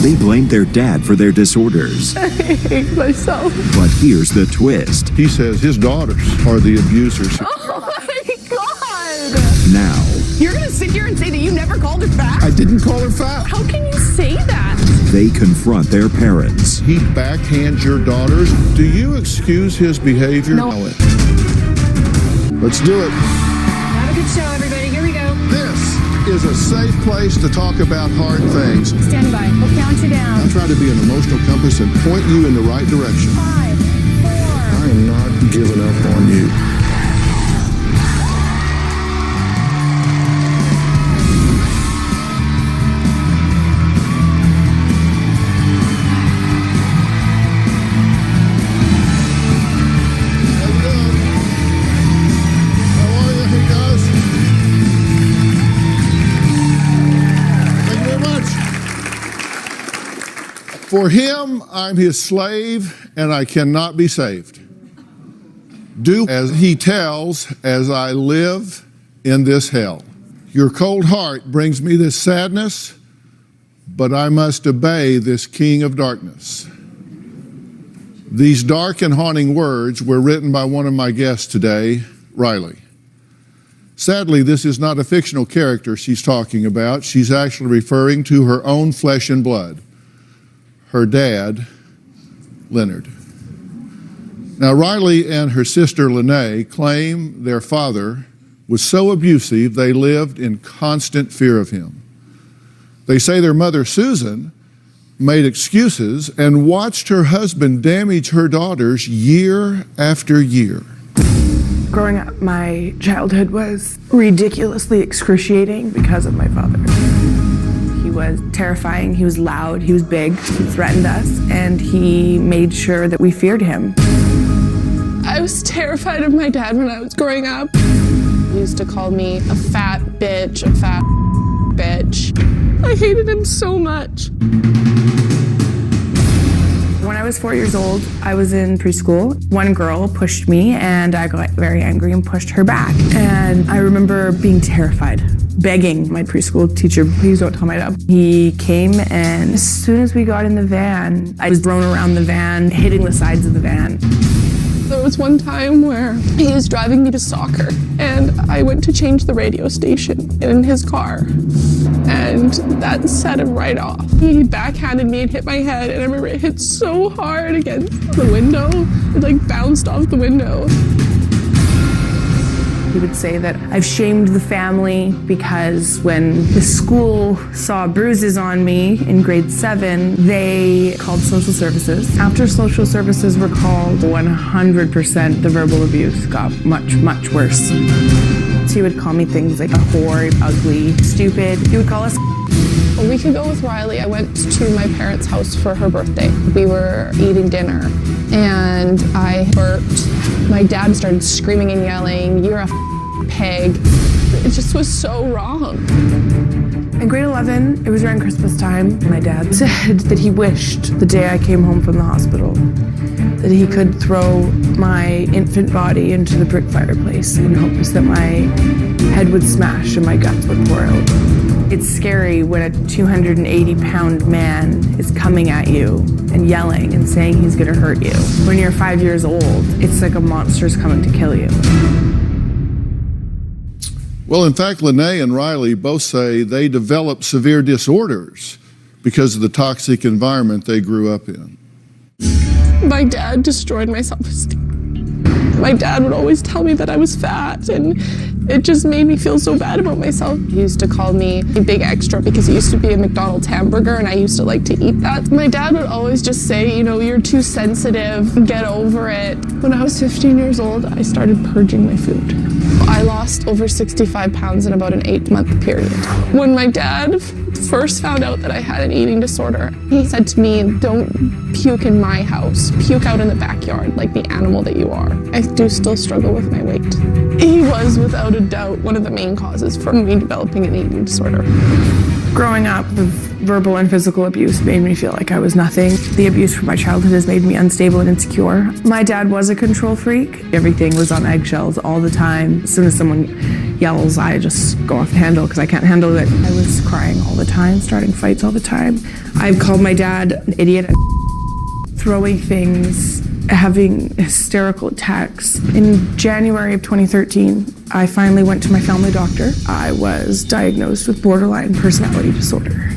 They blamed their dad for their disorders. I hate myself. But here's the twist. He says his daughters are the abusers. Oh my God! Now, You're gonna sit here and say that you never called her fat? I didn't call her fat. How can you say that? they confront their parents. He backhands your daughters. Do you excuse his behavior? No. Let's do it. Have a good show, everybody. Here we go. This is a safe place to talk about hard things. Stand by. We'll count you down. I'll try to be an emotional compass and point you in the right direction. 5, 4. I am not giving up on you. For him, I'm his slave, and I cannot be saved. Do as he tells, as I live in this hell. Your cold heart brings me this sadness, but I must obey this king of darkness. These dark and haunting words were written by one of my guests today, Riley. Sadly, this is not a fictional character she's talking about. She's actually referring to her own flesh and blood. Her dad, Leonard. Now, Riley and her sister, Lene, claim their father was so abusive they lived in constant fear of him. They say their mother, Susan, made excuses and watched her husband damage her daughters year after year. Growing up, my childhood was ridiculously excruciating because of my father. He was terrifying, he was loud, he was big, he threatened us, and he made sure that we feared him. I was terrified of my dad when I was growing up. He used to call me a fat bitch, a fat bitch. I hated him so much. When I was 4 years old, I was in preschool. One girl pushed me, and I got very angry and pushed her back. And I remember being terrified, begging my preschool teacher, please don't tell my dad. He came, and as soon as we got in the van, I was thrown around the van, hitting the sides of the van. There was one time where he was driving me to soccer, and I went to change the radio station in his car, and that set him right off. He backhanded me and hit my head, and I remember it hit so hard against the window, it like bounced off the window. He would say that I've shamed the family because when the school saw bruises on me in grade 7, they called social services. After social services were called, 100% the verbal abuse got much, much worse. He would call me things like a whore, ugly, stupid. He would call us. A week ago with Riley, I went to my parents' house for her birthday. We were eating dinner, and I burped. My dad started screaming and yelling, "You're a pig." It just was so wrong. In grade 11, it was around Christmas time. My dad said that he wished the day I came home from the hospital that he could throw my infant body into the brick fireplace in hopes that my head would smash and my guts would pour out. It's scary when a 280-pound man is coming at you and yelling and saying he's gonna hurt you. When you're 5 years old, it's like a monster's coming to kill you. Well, in fact, Lene and Riley both say they developed severe disorders because of the toxic environment they grew up in. My dad destroyed my self-esteem. My dad would always tell me that I was fat, and it just made me feel so bad about myself. He used to call me a big extra because it used to be a McDonald's hamburger, and I used to like to eat that. My dad would always just say, you know, you're too sensitive, get over it. When I was 15 years old, I started purging my food. I lost over 65 pounds in about an 8-month period. When my dad first found out that I had an eating disorder, he said to me, don't puke in my house, puke out in the backyard like the animal that you are. I do still struggle with my weight. He was without a doubt one of the main causes for me developing an eating disorder. Growing up, the verbal and physical abuse made me feel like I was nothing. The abuse from my childhood has made me unstable and insecure. My dad was a control freak. Everything was on eggshells all the time. As soon as someone yells, I just go off the handle because I can't handle it. I was crying all the time, starting fights all the time. I called my dad an idiot, throwing things, having hysterical attacks. In January of 2013, I finally went to my family doctor. I was diagnosed with borderline personality disorder.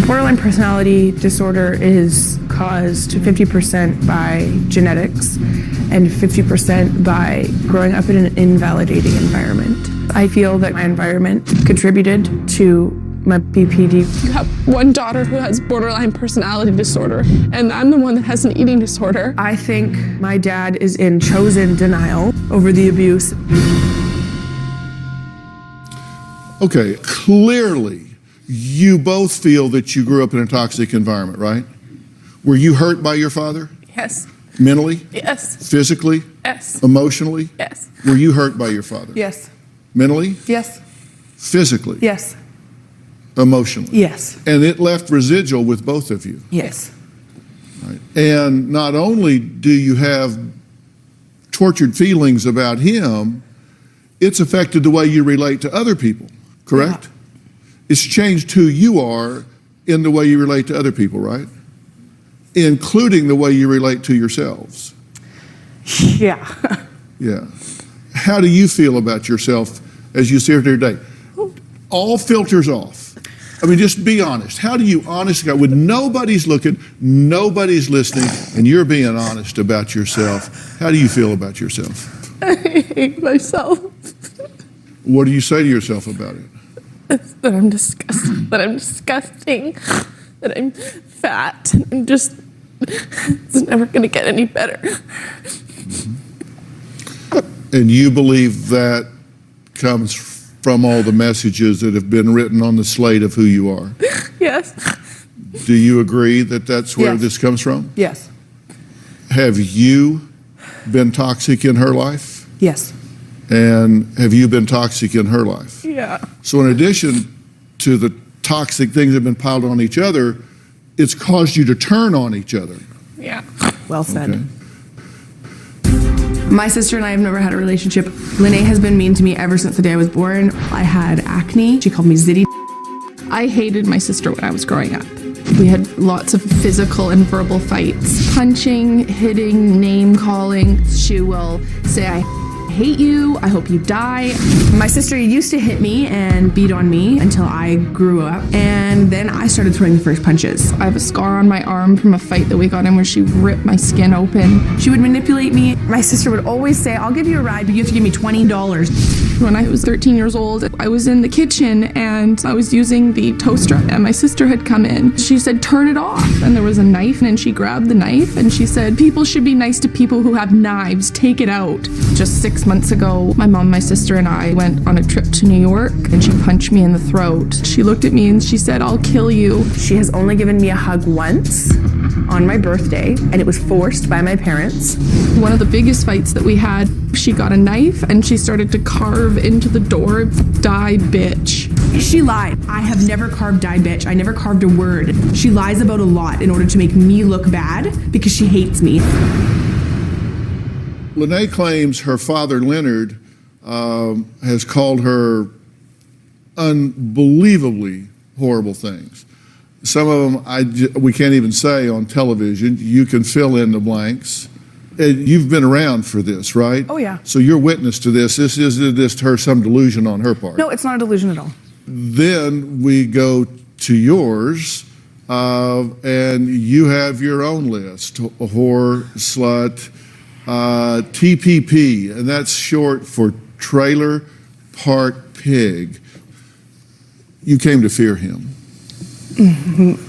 Borderline personality disorder is caused 50% by genetics and 50% by growing up in an invalidating environment. I feel that my environment contributed to my BPD. You have one daughter who has borderline personality disorder, and I'm the one that has an eating disorder. I think my dad is in chosen denial over the abuse. Okay, clearly, you both feel that you grew up in a toxic environment, right? Were you hurt by your father? Yes. Mentally? Yes. Physically? Yes. Emotionally? Yes. Were you hurt by your father? Yes. Mentally? Yes. Physically? Yes. Emotionally? Yes. And it left residual with both of you. Yes. Right? And not only do you have tortured feelings about him, it's affected the way you relate to other people, correct? Yeah. It's changed who you are in the way you relate to other people, right? Including the way you relate to yourselves. Yeah. Yeah. How do you feel about yourself as you sit here today? All filters off. I mean, just be honest. How do you honestly, when nobody's looking, nobody's listening, and you're being honest about yourself, how do you feel about yourself? I hate myself. What do you say to yourself about it? That I'm disgusting, that I'm fat, and I'm just, it's never gonna get any better. And you believe that comes from all the messages that have been written on the slate of who you are? Yes. Do you agree that that's where Yes. this comes from? Yes. Have you been toxic in her life? Yes. And have you been toxic in her life? Yeah. So in addition to the toxic things that have been piled on each other, it's caused you to turn on each other. Yeah. Well said. Okay. My sister and I have never had a relationship. Lene has been mean to me ever since the day I was born. I had acne. She called me Zitty. I hated my sister when I was growing up. We had lots of physical and verbal fights. Punching, hitting, name calling. She will say, I hate you, I hope you die. My sister used to hit me and beat on me until I grew up, and then I started throwing the first punches. I have a scar on my arm from a fight that we got in where she ripped my skin open. She would manipulate me. My sister would always say, I'll give you a ride, but you have to give me $20. When I was 13 years old, I was in the kitchen and I was using the toaster, and my sister had come in. She said, turn it off. And there was a knife, and she grabbed the knife and she said, people should be nice to people who have knives, take it out. Just 6 months ago, my mom, my sister, and I went on a trip to New York, and she punched me in the throat. She looked at me and she said, I'll kill you. She has only given me a hug once on my birthday, and it was forced by my parents. One of the biggest fights that we had, she got a knife and she started to carve into the door, die bitch. She lied. I have never carved die bitch. I never carved a word. She lies about a lot in order to make me look bad because she hates me. Lene claims her father, Leonard, has called her unbelievably horrible things. Some of them we can't even say on television. You can fill in the blanks. And you've been around for this, right? Oh, yeah. So you're witness to this. This isn't just some delusion on her part. No, it's not a delusion at all. Then we go to yours, and you have your own list: whore, slut, TPP, and that's short for Trailer Park Pig. You came to fear him.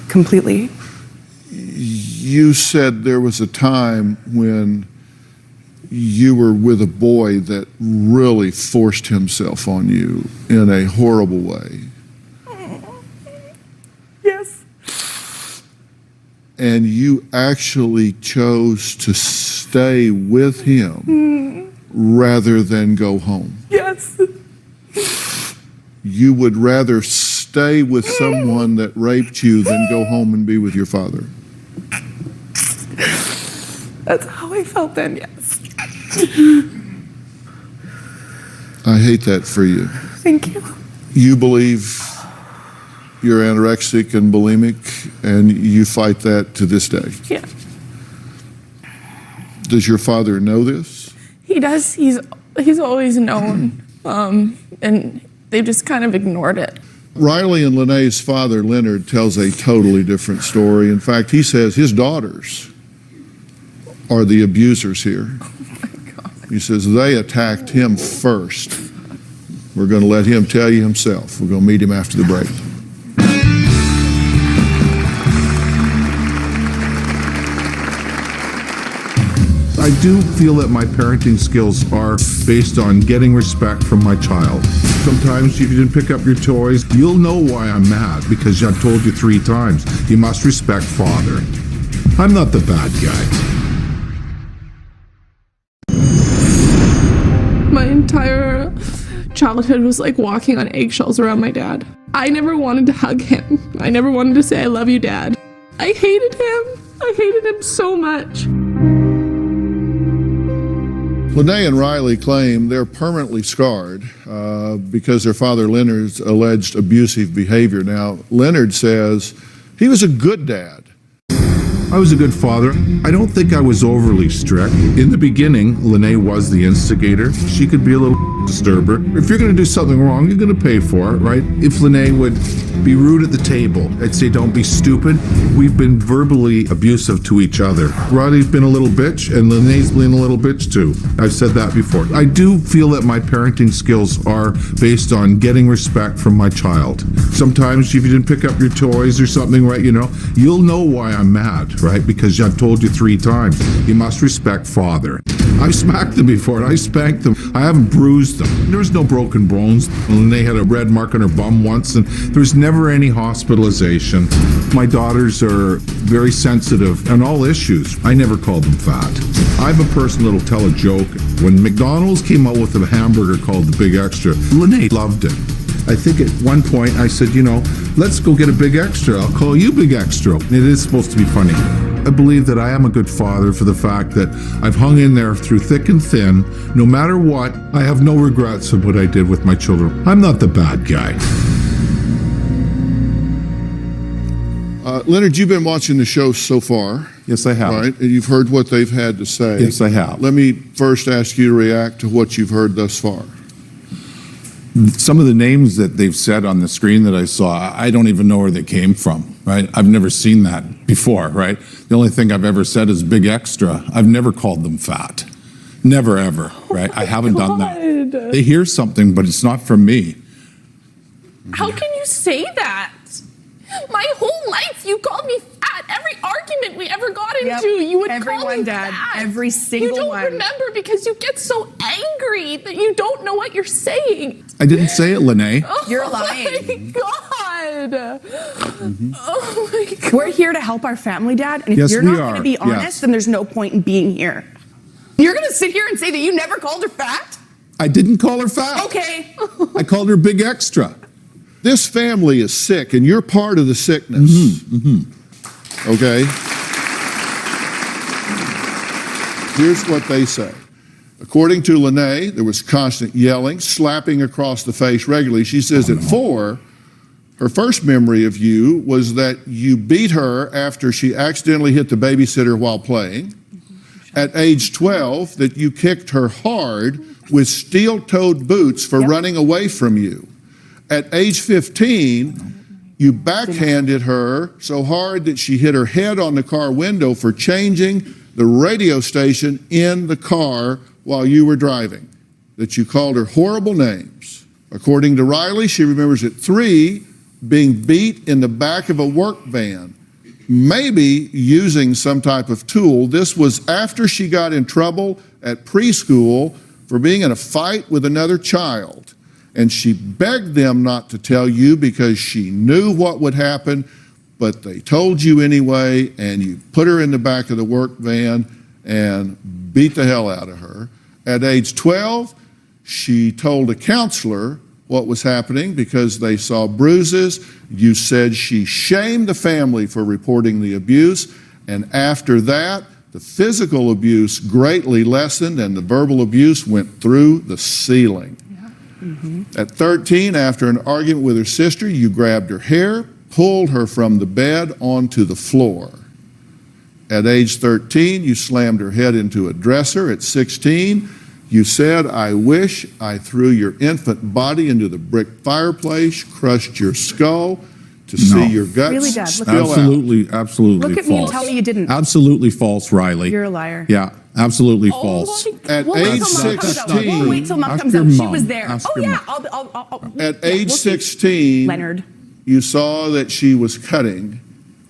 Completely. You said there was a time when you were with a boy that really forced himself on you in a horrible way. Yes. And you actually chose to stay with him rather than go home. Yes. You would rather stay with someone that raped you than go home and be with your father. That's how I felt then, yes. I hate that for you. Thank you. You believe you're anorexic and bulimic, and you fight that to this day. Yeah. Does your father know this? He does. He's always known, and they've just kind of ignored it. Riley and Lanae's father, Leonard, tells a totally different story. In fact, he says his daughters are the abusers here. Oh my God. He says they attacked him first. We're going to let him tell you himself. We're going to meet him after the break. I do feel that my parenting skills are based on getting respect from my child. Sometimes if you didn't pick up your toys, you'll know why I'm mad, because I've told you 3 times. You must respect father. I'm not the bad guy. My entire childhood was like walking on eggshells around my dad. I never wanted to hug him. I never wanted to say, I love you, Dad. I hated him. I hated him so much. Lanae and Riley claim they're permanently scarred because their father Leonard's alleged abusive behavior. Now, Leonard says he was a good dad. I was a good father. I don't think I was overly strict. In the beginning, Lanae was the instigator. She could be a little disturber. If you're going to do something wrong, you're going to pay for it, right? If Lanae would be rude at the table, I'd say, don't be stupid. We've been verbally abusive to each other. Riley's been a little bitch, and Lanae's been a little bitch too. I've said that before. I do feel that my parenting skills are based on getting respect from my child. Sometimes if you didn't pick up your toys or something, right, you'll know why I'm mad, right? Because I've told you 3 times. You must respect father. I've smacked them before, and I spanked them. I haven't bruised them. There was no broken bones. Lanae had a red mark on her bum once, and there was never any hospitalization. My daughters are very sensitive on all issues. I never called them fat. I'm a person that'll tell a joke. When McDonald's came out with a hamburger called the Big Extra, Lanae loved it. I think at one point I said, let's go get a Big Extra. I'll call you Big Extra. It is supposed to be funny. I believe that I am a good father for the fact that I've hung in there through thick and thin. No matter what, I have no regrets of what I did with my children. I'm not the bad guy. Leonard, you've been watching the show so far. Yes, I have. Right? And you've heard what they've had to say. Yes, I have. Let me first ask you to react to what you've heard thus far. Some of the names that they've said on the screen that I saw, I don't even know where they came from, right? I've never seen that before, right? The only thing I've ever said is Big Extra. I've never called them fat. Never, ever, right? I haven't done that. They hear something, but it's not from me. How can you say that? My whole life you called me fat. Every argument we ever got into, you would call me Dad. fat. Every single one. You don't remember because you get so angry that you don't know what you're saying. I didn't say it, Lanae. You're lying. Oh my God. Oh my God. We're here to help our family, Dad, and if Yes, you're we not are. going to be honest, Yes. then there's no point in being here. You're going to sit here and say that you never called her fat? I didn't call her fat. Okay. I called her Big Extra. This family is sick, and you're part of the sickness. Okay? Here's what they say. According to Lanae, there was constant yelling, slapping across the face regularly. She says at 4, her first memory of you was that you beat her after she accidentally hit the babysitter while playing. At age 12, that you kicked her hard with steel-toed boots for running away from you. At age 15, you backhanded her so hard that she hit her head on the car window for changing the radio station in the car while you were driving, that you called her horrible names. According to Riley, she remembers at 3 being beat in the back of a work van, maybe using some type of tool. This was after she got in trouble at preschool for being in a fight with another child. And she begged them not to tell you because she knew what would happen, but they told you anyway, and you put her in the back of the work van and beat the hell out of her. At age 12, she told a counselor what was happening because they saw bruises. You said she shamed the family for reporting the abuse, and after that, the physical abuse greatly lessened and the verbal abuse went through the ceiling. At 13, after an argument with her sister, you grabbed her hair, pulled her from the bed onto the floor. At age 13, you slammed her head into a dresser. At 16, you said, "I wish I threw your infant body into the brick fireplace, crushed your skull to see your guts Really, Dad? Look spill out." Absolutely Look at me and false. tell me you didn't. Absolutely false, Riley. You're a liar. Yeah, absolutely false. At We'll wait age till Mom comes out. 16, We'll wait till Mom Ask comes your out. She mom. was there. Ask Oh your yeah, mom. I'll At yeah, age we'll see. 16, Leonard. you saw that she was cutting,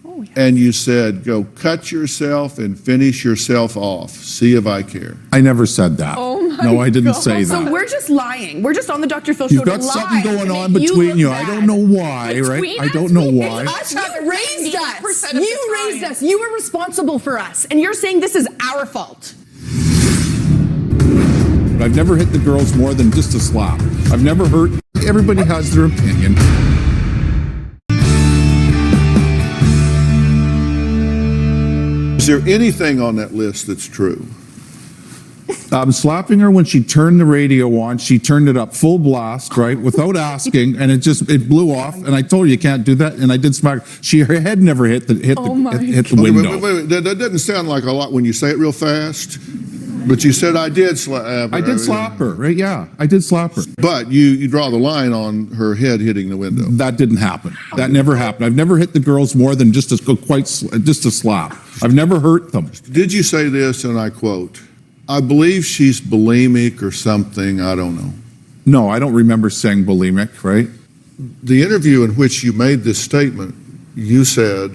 Oh yeah. and you said, "Go cut yourself and finish yourself off. See if I care." I never said that. Oh my no, I didn't God. say So that. we're just lying. We're just on the Dr. Phil show You've to got lie something going to on make between look you. I bad. don't know why, right? Between I don't us, know we- why. it's Us that raised 90% us. of the You raised time. us. You were responsible for us. And you're saying this is our fault. I've never hit the girls more than just a slap. I've never hurt. Everybody has their opinion. Is there anything on that list that's true? I'm slapping her when she turned the radio on. She turned it up full blast, right, without asking, and it blew off. And I told her you can't do that, and I did smack her. Her head never hit the Okay, window. wait. That doesn't sound like a lot when you say it real fast. But you said I did slap. I did slap her, right? Yeah, I did slap her. But you draw the line on her head hitting the window. That didn't happen. That never happened. I've never hit the girls more than just a slap. I've never hurt them. Did you say this, and I quote, "I believe she's bulimic or something, I don't know." No, I don't remember saying bulimic, right? The interview in which you made this statement, you said,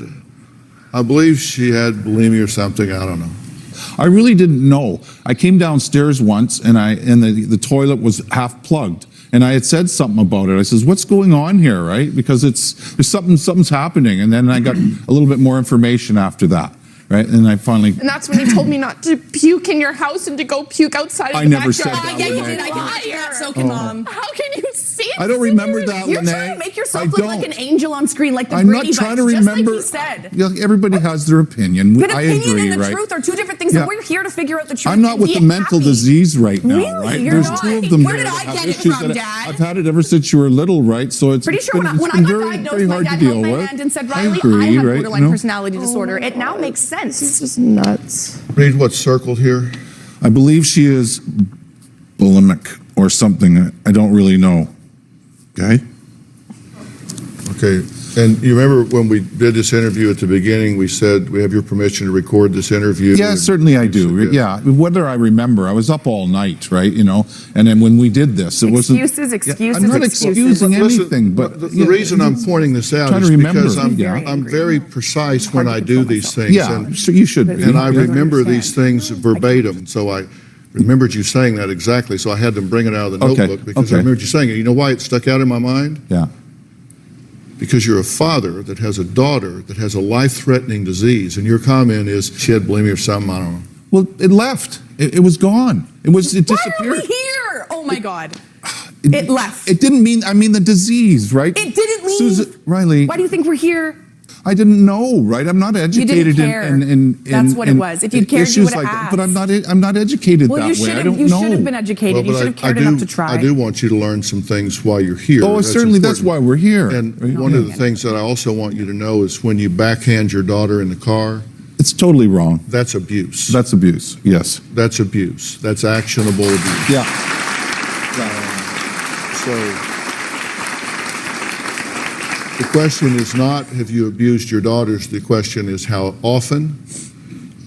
"I believe she had bulimia or something, I don't know." I really didn't know. I came downstairs once and the toilet was half plugged. And I had said something about it. I says, "What's going on here?" Right? Because there's something's happening. And then I got a little bit more information after that. Right? And I finally And that's when he told me not to puke in your house and to go puke outside of I the never backyard. said that, Yeah, you Lene. did. I can see that. So Liar. can Mom. How can you say I don't this in remember your- that, You're Lene. trying to make yourself I look like don't. an angel on screen, like the I'm Brady not trying to Bunch, remember. just like he said. Yeah, everybody has their opinion. But I opinion agree, and the right? truth are two different things, Yeah. and we're here to figure out the truth. I'm not and with be the mental happy. disease right now, Really? right? You're There's not? two of them Where there did that I have get it issues from, that Dad? I've had it ever since you were little, right? So it's Pretty it's sure been, when it's I been got very, diagnosed, very my hard dad to held deal my with. hand and said, I "Riley, agree, I have right? borderline No? personality disorder." It now makes sense. This is nuts. Read what's circled here. I believe she is bulimic or something. I don't really know. Okay? Okay, and you remember when we did this interview at the beginning, we said, "We have your permission to record this interview"? Yeah, certainly I do. Yeah, whether I remember, I was up all night, right? You know, and then when we did this, it wasn't. Excuses, excuses, I'm not excuses. excusing Listen, anything, but the reason I'm pointing this out trying is to remember. because I'm, Yeah. I'm very precise when I do these things. yeah, And, so you should be. and I Yeah. remember these things verbatim, so I remembered you saying that exactly, so I had them bring it out of the Okay, notebook because okay. I remembered you saying it. You know why it stuck out in my mind? Yeah. Because you're a father that has a daughter that has a life-threatening disease, and your comment is, "She had bulimia or something, I don't know." Well, it left. It was gone. It Why are we disappeared. here? Oh my God. It left. It didn't mean. I mean the disease, right? It didn't leave. Susan, Riley. Why do you think we're here? I didn't know, right? I'm not educated care. in That's what it was. If you'd cared, you issues would've like that. asked. But I'm not educated Well, that you way. should I have. don't You know. should have been educated. You should have cared enough to try. I do want you to learn some things while you're here. Oh, certainly that's why we're here. And right? one of the things that I also want you to know is when you backhand your daughter in the car, It's totally wrong. that's abuse. That's abuse. Yes. That's abuse. That's actionable abuse. Yeah. So the question is not have you abused your daughters, the question is how often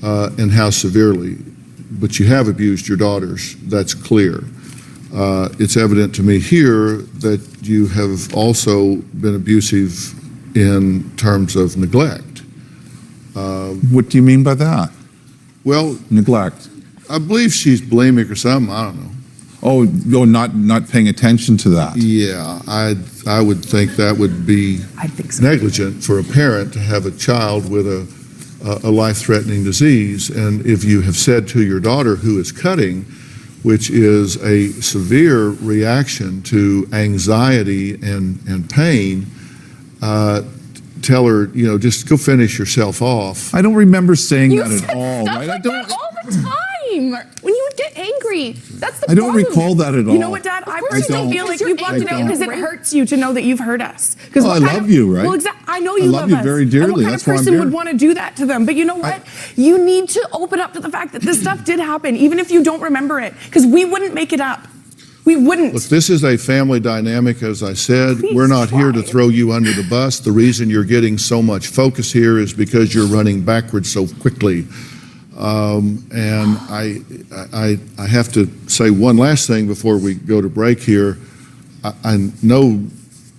and how severely. But you have abused your daughters, that's clear. It's evident to me here that you have also been abusive in terms of neglect. What do you mean by that? Well, Neglect. I believe she's bulimic or something, I don't know. Oh, not paying attention to that. Yeah, I would think that would be I think so. negligent for a parent to have a child with a life-threatening disease. And if you have said to your daughter who is cutting, which is a severe reaction to anxiety and pain, tell her, you know, just go finish yourself off. I don't remember saying You that said at all, stuff right? like that all the time. time when you would get angry. That's the I don't problem. recall that at all. You know what, Dad? I personally don't. feel like you blocked it out don't. because it hurts you to know that you've hurt us. Oh, I love you, right? Well, I know I you love you us. very dearly. And what kind That's of why I'm person here. would want to do that to them? But you know what? You need to open up to the fact that this stuff did happen, even if you don't remember it, because we wouldn't make it up. We wouldn't. Look, this is a family dynamic, as I said. We're not here to throw you under the bus. The reason you're getting so much focus here is because you're running backwards so quickly. And I have to say one last thing before we go to break here. I know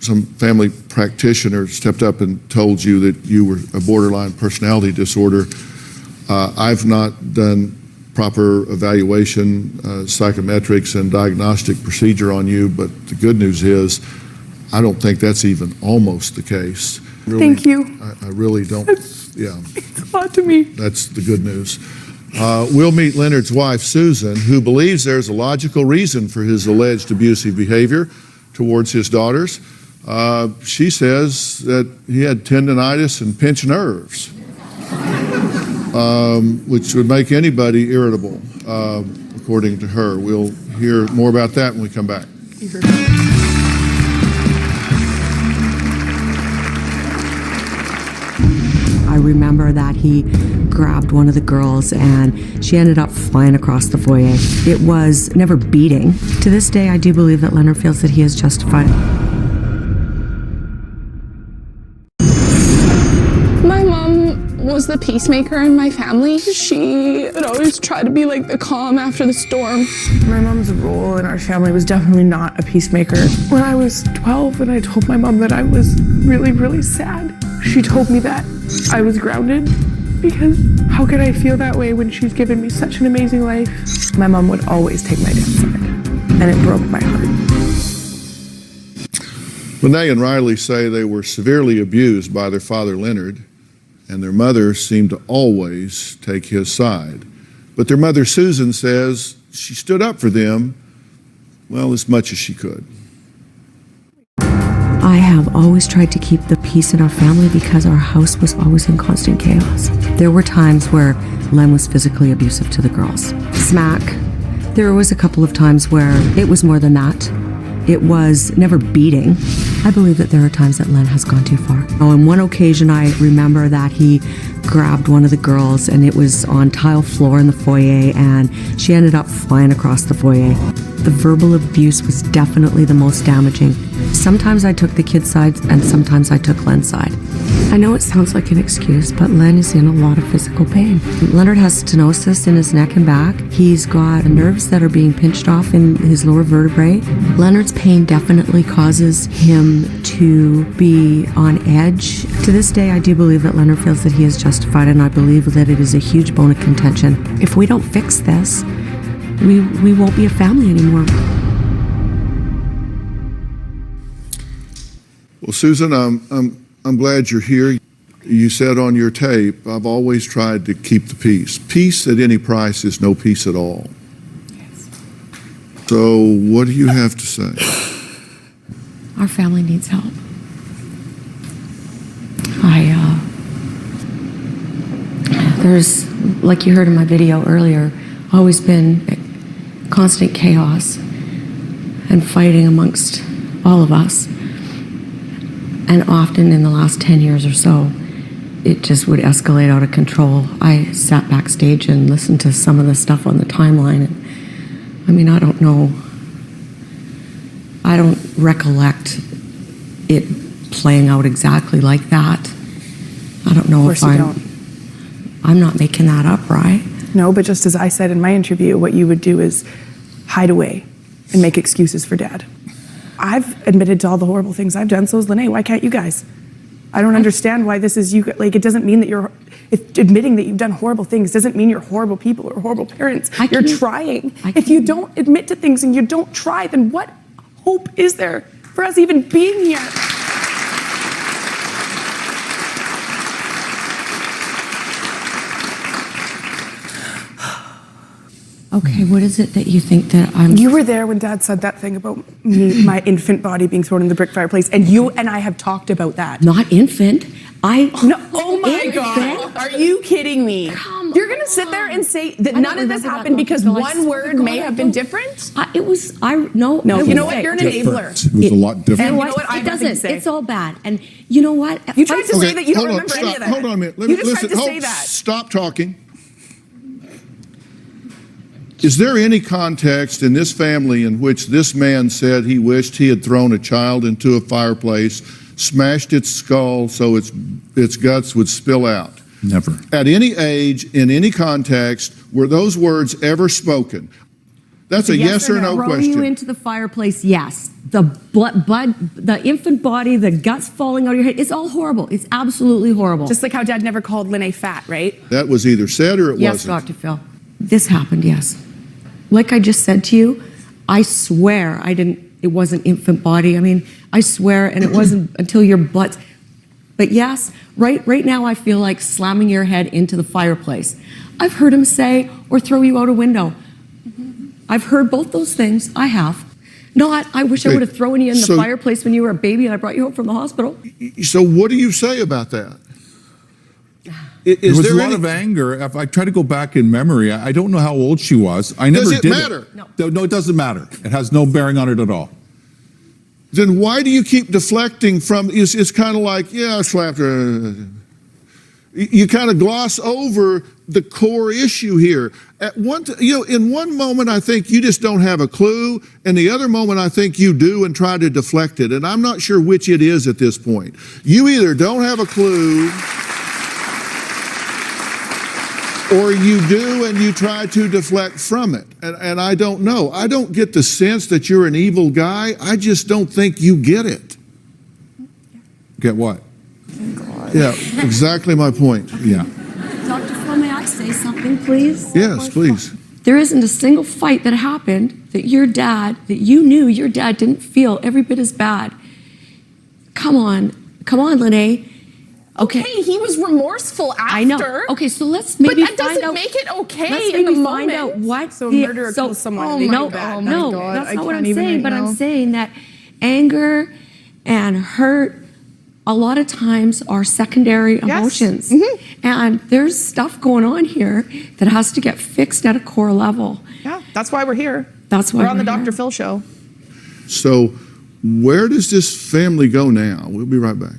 some family practitioner stepped up and told you that you were a borderline personality disorder. I've not done proper evaluation, psychometrics, and diagnostic procedure on you, but the good news is I don't think that's even almost the case. Really, Thank you. I really don't. Yeah, It's a lot to me. that's the good news. We'll meet Leonard's wife, Susan, who believes there's a logical reason for his alleged abusive behavior towards his daughters. She says that he had tendonitis and pinched nerves, which would make anybody irritable, according to her. We'll hear more about that when we come back. I remember that he grabbed one of the girls and she ended up flying across the foyer. It was never beating. To this day, I do believe that Leonard feels that he is justified. My mom was the peacemaker in my family. She would always try to be like the calm after the storm. My mom's role in our family was definitely not a peacemaker. When I was 12 and I told my mom that I was really, really sad, she told me that I was grounded because how could I feel that way when she's given me such an amazing life? My mom would always take my dad's side, and it broke my heart. Lene and Riley say they were severely abused by their father, Leonard, and their mother seemed to always take his side. But their mother, Susan, says she stood up for them, well, as much as she could. I have always tried to keep the peace in our family because our house was always in constant chaos. There were times where Len was physically abusive to the girls. Smack. There was a couple of times where it was more than that. It was never beating. I believe that there are times that Len has gone too far. On one occasion, I remember that he grabbed one of the girls and it was on tile floor in the foyer and she ended up flying across the foyer. The verbal abuse was definitely the most damaging. Sometimes I took the kid's side and sometimes I took Len's side. I know it sounds like an excuse, but Len is in a lot of physical pain. Leonard has stenosis in his neck and back. He's got nerves that are being pinched off in his lower vertebrae. Leonard's pain definitely causes him to be on edge. To this day, I do believe that Leonard feels that he is justified, and I believe that it is a huge bone of contention. If we don't fix this, we won't be a family anymore. Well, Susan, I'm glad you're here. You said on your tape, I've always tried to keep the peace. Peace at any price is no peace at all. Yes. So what do you have to say? Our family needs help. There's, like you heard in my video earlier, always been constant chaos and fighting amongst all of us. And often in the last 10 years or so, it just would escalate out of control. I sat backstage and listened to some of the stuff on the timeline. And, I mean, I don't know. I don't recollect it playing out exactly like that. I don't know if I'm not making that up, right? No, but just as I said in my interview, what you would do is hide away and make excuses for Dad. I've admitted to all the horrible things I've done, so is Lene. Why can't you guys? I don't understand why this is you. Like, it doesn't mean that you're admitting that you've done horrible things doesn't mean you're horrible people or horrible parents. You're trying. If you don't admit to things and you don't try, then what hope is there for us even being here? Okay, what is it that you think that I'm... You were there when Dad said that thing about me, my infant body being thrown in the brick fireplace, and you and I have talked about that. Not infant. No, oh my God. Are you kidding me? Come You're going to sit there and say that I don't none of this remember that, happened because Dr. Phil. I one swear to word God, may I have been don't. different? No. No, you know what? say- You're an It enabler. was a lot different. You know what? I It have nothing to doesn't. say. It's all bad. And you know what? You tried to Okay, say that you don't hold on, remember any stop. of that. Hold on a minute. Let You me just listen. tried to say that. Stop talking. Is there any context in this family in which this man said he wished he had thrown a child into a fireplace, smashed its skull so its guts would spill out? Never. At any age, in any context, were those words ever spoken? That's a yes or no Throw question. you into the fireplace, yes. The blood, the infant body, the guts falling out of your head, it's all horrible. It's absolutely horrible. Just like how Dad never called Lene fat, right? That was either said or it yes, wasn't. Dr. Phil. This happened, yes. Like I just said to you, I swear it wasn't infant body. I mean, I swear, and it wasn't until your butt. But yes, right now I feel like slamming your head into the fireplace. I've heard him say, or throw you out a window. I've heard both those things. I have. Not, I wish I Okay, would have thrown you in the so- fireplace when you were a baby and I brought you home from the hospital. So what do you say about that? There Is was a there lot any- of anger. If I try to go back in memory, I don't know how old she was. I never Does it did matter? No, it doesn't matter. It has no bearing on it at all. Then why do you keep deflecting from? It's kind of like, yeah, I slapped her. You kind of gloss over the core issue here. In one moment, I think you just don't have a clue, and the other moment, I think you do and try to deflect it. And I'm not sure which it is at this point. You either don't have a clue, or you do and you try to deflect from it. And I don't know. I don't get the sense that you're an evil guy. I just don't think you get it. Get what? Yeah, exactly my point. Yeah. Dr. Phil, may I say something, please? Yes, please. There isn't a single fight that happened that you knew your dad didn't feel every bit as bad. Come on, Lene. Okay. Hey, he was remorseful after. I know. Okay, so let's maybe But that find doesn't out. make it okay Let's in the maybe find moment. out what. So a murderer kills someone and they no, do that. no, Oh my God, that's I not what I'm can't even saying. right But now. I'm saying that anger and hurt a lot of times are secondary emotions, and there's stuff going on here that has to get fixed at a core level. Yeah, that's why we're here. That's why we're on the we're here. Dr. Phil show. So, where does this family go now? We'll be right back.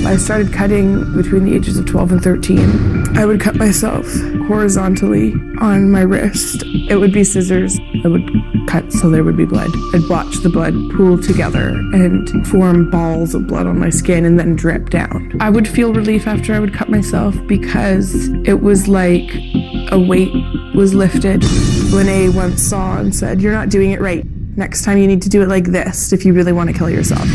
I started cutting between the ages of 12 and 13. I would cut myself horizontally on my wrist. It would be scissors. I would cut so there would be blood. I'd watch the blood pool together and form balls of blood on my skin and then drip down. I would feel relief after I would cut myself because it was like a weight was lifted. Lene once saw and said, "You're not doing it right. Next time you need to do it like this if you really want to kill yourself."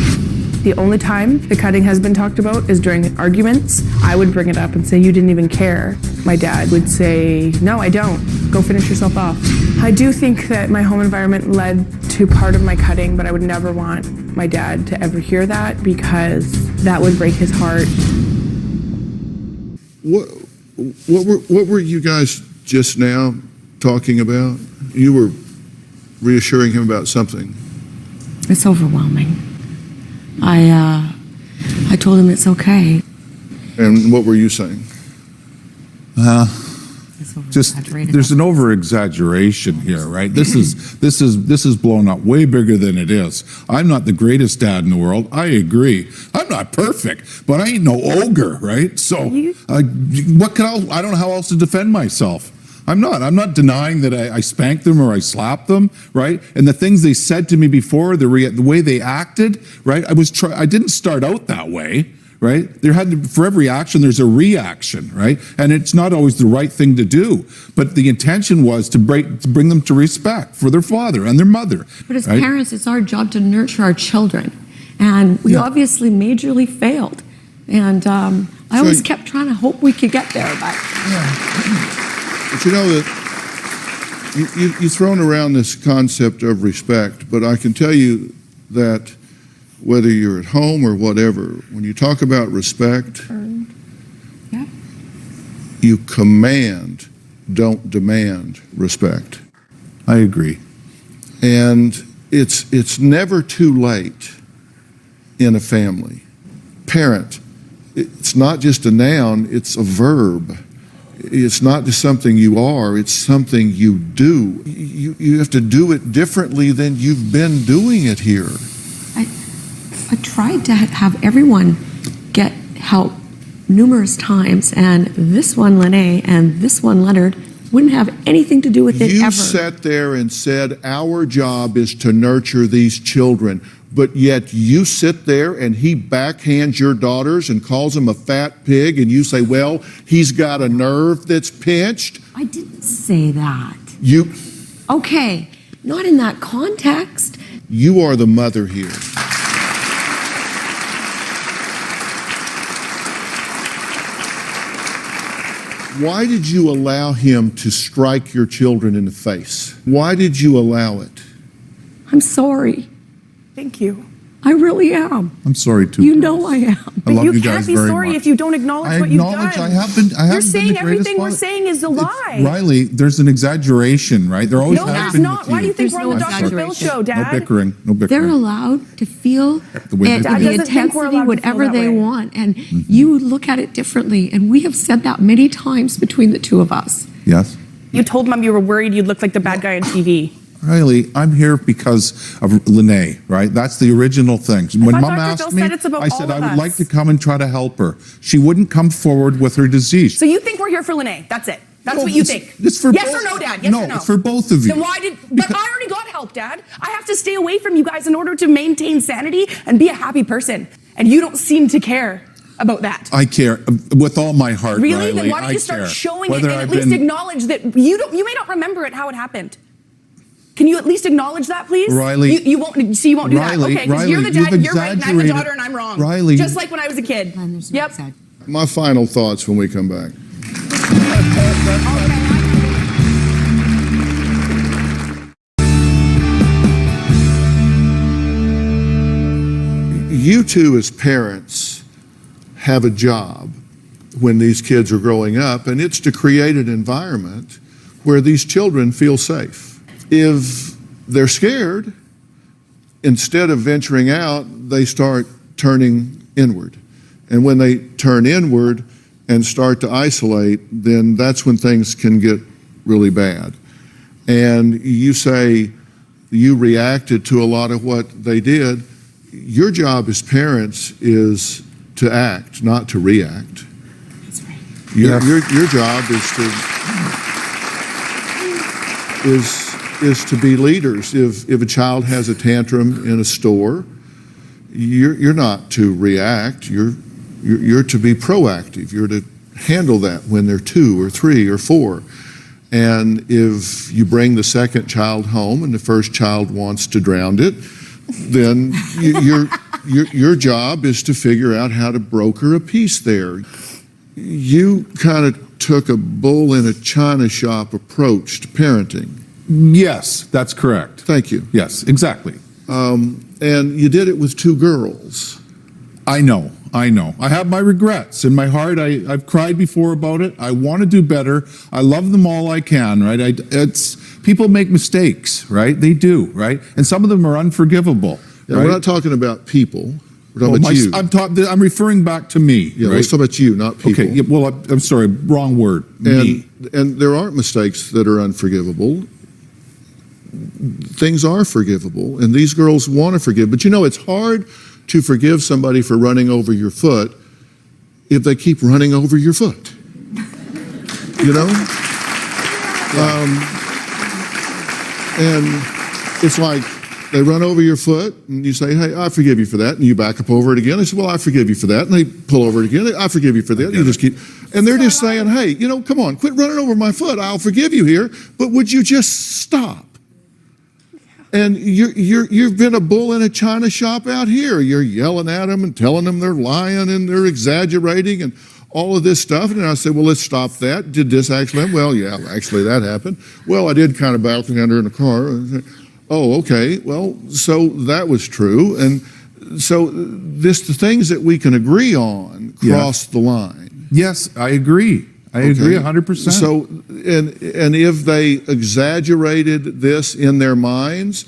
The only time the cutting has been talked about is during arguments. I would bring it up and say, "You didn't even care." My dad would say, "No, I don't. Go finish yourself off." I do think that my home environment led to part of my cutting, but I would never want my dad to ever hear that because that would break his heart. What were you guys just now talking about? You were reassuring him about something. It's overwhelming. I told him it's okay. And what were you saying? It's Just over-exaggerated. there's an over exaggeration here, right? This is blown up way bigger than it is. I'm not the greatest dad in the world. I agree. I'm not perfect, but I ain't no ogre, right? So I don't know how else to defend myself. I'm not denying that I spanked them or I slapped them, right? And the things they said to me before, the way they acted, right? I didn't start out that way, right? For every action, there's a reaction, right? And it's not always the right thing to do. But the intention was to bring them to respect for their father and their mother. But as right? parents, it's our job to nurture our children. And we obviously majorly failed. And I always kept trying to hope we could get there. But you know that you've thrown around this concept of respect, but I can tell you that whether you're at home or whatever, when you talk about respect, you command, don't demand respect. I agree. And it's never too late in a family. Parent, it's not just a noun, it's a verb. It's not just something you are, it's something you do. You have to do it differently than you've been doing it here. I tried to have everyone get help numerous times, and this one, Lene, and this one, Leonard, wouldn't have anything to do with it You ever. sat there and said, our job is to nurture these children, but yet you sit there and he backhands your daughters and calls them a fat pig, and you say, well, he's got a nerve that's pinched. I didn't say that. You Okay, not in that context. You are the mother here. Why did you allow him to strike your children in the face? Why did you allow it? I'm sorry. Thank you. I really am. I'm sorry too. You know I am. I love you you can't guys be very sorry much. if you don't acknowledge I what you've acknowledge done. I have been. I You're haven't saying been the greatest everything we're father. saying is a lie. Riley, there's an exaggeration, right? There always No, has there's been not. with Why do you think There's we're on no the Dr. Phil exaggeration. show, Dad? No bickering. No bickering. They're allowed to feel The way it, they the do. Doesn't think we're allowed to intensity, feel whatever that they way. want. And you look at it differently. And we have said that many times between the two of us. Yes. You told Mom you were worried you'd look like the bad guy on TV. Riley, I'm here because of Lene, right? That's the original thing. When thought Mom Dr. asked Phil me, said it's about I said all I of would us. like to come and try to help her. She wouldn't come forward with her disease. So you think we're here for Lene? That's it. That's No, what you it's- think. it's for yes both- or no, Dad? Yes no, or no? it's for both of you. Then why did? But I already got help, Dad. I have to stay away from you guys in order to maintain sanity and be a happy person. And you don't seem to care about that. I care with all my heart, Really? Riley. Then why don't I you start care. showing Whether it and I've at least been- acknowledge that you may not remember it how it happened. Can you at least acknowledge that, please? Riley- you won't. See, you won't do Riley, that. Okay, because you're the Riley, dad, you've you're right, and I'm the exaggerated- daughter, and I'm wrong. Riley- just like when I was a kid. Yep. My final thoughts when we come back. You two, as parents, have a job when these kids are growing up, and it's to create an environment where these children feel safe. If they're scared, instead of venturing out, they start turning inward. And when they turn inward and start to isolate, then that's when things can get really bad. And you say you reacted to a lot of what they did. Your job as parents is to act, not to react. That's right. Your job is to be leaders. If a child has a tantrum in a store, you're not to react. You're to be proactive. You're to handle that when they're 2 or 3 or 4. And if you bring the second child home and the first child wants to drown it, then your job is to figure out how to broker a peace there. You kind of took a bull in a china shop approach to parenting. Yes, that's correct. Thank you. Yes, exactly. And you did it with 2 girls. I know. I have my regrets in my heart. I've cried before about it. I want to do better. I love them all I can, right? It's people make mistakes, right? They do, right? And some of them are unforgivable. Yeah, right? we're not talking about people. We're talking Well, about you. I'm referring back to me. Yeah, right? let's talk about you, not people. Okay. Yeah, well, I'm sorry. Wrong word. Me. And there aren't mistakes that are unforgivable. Things are forgivable, and these girls want to forgive. But you know, it's hard to forgive somebody for running over your foot if they keep running over your foot. You know? And it's like they run over your foot, and you say, hey, I forgive you for that. And you back up over it again. They say, well, I forgive you for that. And they pull over it again. I forgive you for that. You just keep, and they're just saying, hey, you know, come on, quit running over my foot. I'll forgive you here, but would you just stop? And you've been a bull in a china shop out here. You're yelling at them and telling them they're lying and they're exaggerating and all of this stuff. And I said, well, let's stop that. Did this actually happen? Well, yeah, actually that happened. Well, I did kind of back under in the car. Oh, okay. Well, so that was true. And so the things that we can agree on cross the line. Yes, I agree. I agree 100%. So, and if they exaggerated this in their minds,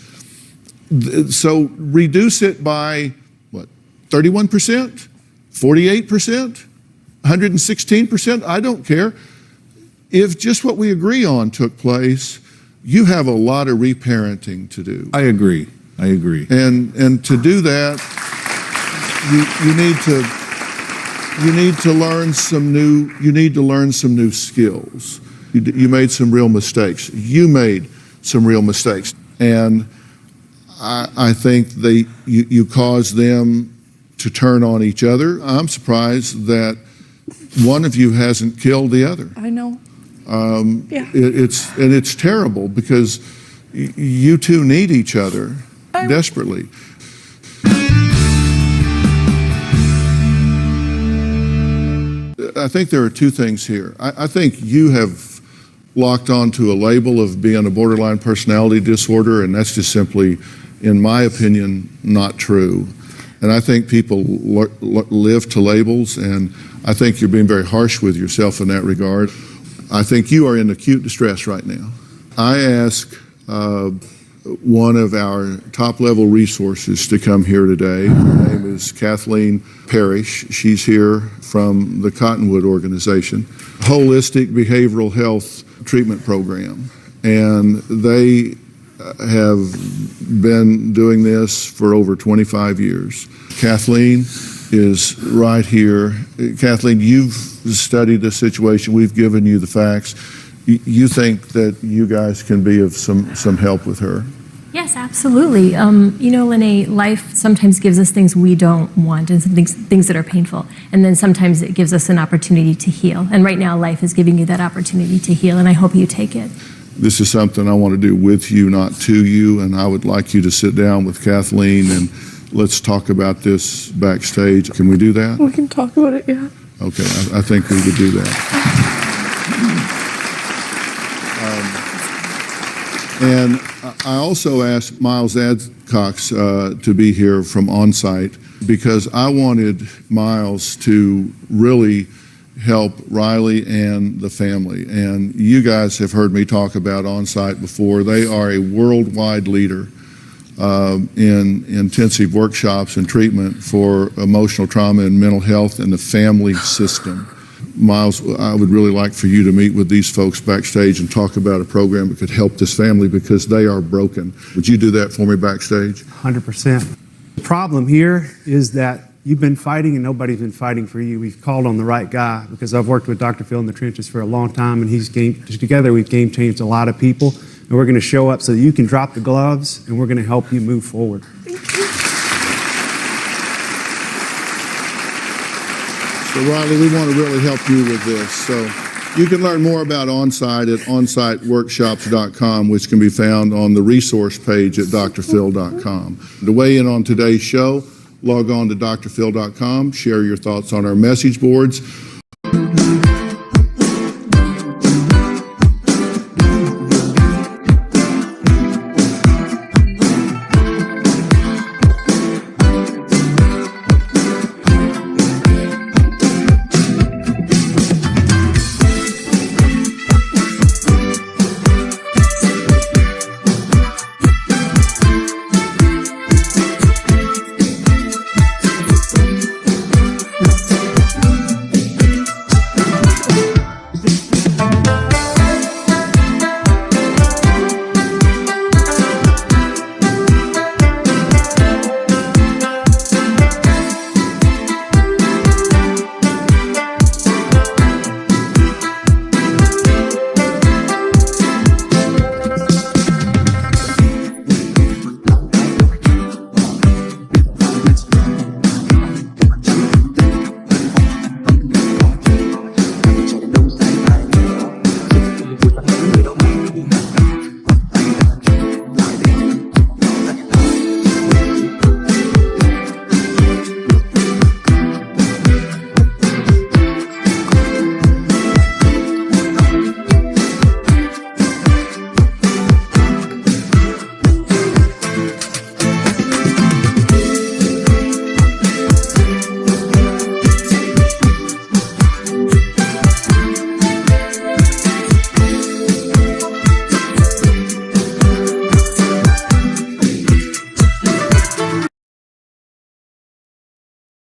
so reduce it by what, 31%, 48%, 116%, I don't care. If just what we agree on took place, you have a lot of reparenting to do. I agree. And to do that, you need to learn some new skills. You made some real mistakes. You made some real mistakes, and I think you caused them to turn on each other. I'm surprised that one of you hasn't killed the other. I know. Yeah. It's terrible because you two need each other desperately. I think there are two things here. I think you have locked onto a label of being a borderline personality disorder, and that's just simply, in my opinion, not true. And I think people live to labels, and I think you're being very harsh with yourself in that regard. I think you are in acute distress right now. I asked one of our top-level resources to come here today. Her name is Kathleen Parrish. She's here from the Cottonwood Organization, Holistic Behavioral Health Treatment Program. And they have been doing this for over 25 years. Kathleen is right here. Kathleen, you've studied the situation. We've given you the facts. You think that you guys can be of some help with her? Yes, absolutely. You know, Lene, life sometimes gives us things we don't want and some things that are painful. And then sometimes it gives us an opportunity to heal. And right now, life is giving you that opportunity to heal, and I hope you take it. This is something I want to do with you, not to you, and I would like you to sit down with Kathleen and let's talk about this backstage. Can we do that? We can talk about it, yeah. Okay, I think we would do that. And I also asked Miles Adcox to be here from On-Site because I wanted Miles to really help Riley and the family. And you guys have heard me talk about On-Site before. They are a worldwide leader in intensive workshops and treatment for emotional trauma and mental health in the family system. Miles, I would really like for you to meet with these folks backstage and talk about a program that could help this family because they are broken. Would you do that for me backstage? 100%. The problem here is that you've been fighting and nobody's been fighting for you. We've called on the right guy because I've worked with Dr. Phil in the trenches for a long time, and together we've game changed a lot of people, and we're going to show up so that you can drop the gloves, and we're going to help you move forward. So Riley, we want to really help you with this. So you can learn more about On-Site at onsiteworkshops.com, which can be found on the resource page at drphil.com. To weigh in on today's show, log on to drphil.com, share your thoughts on our message boards,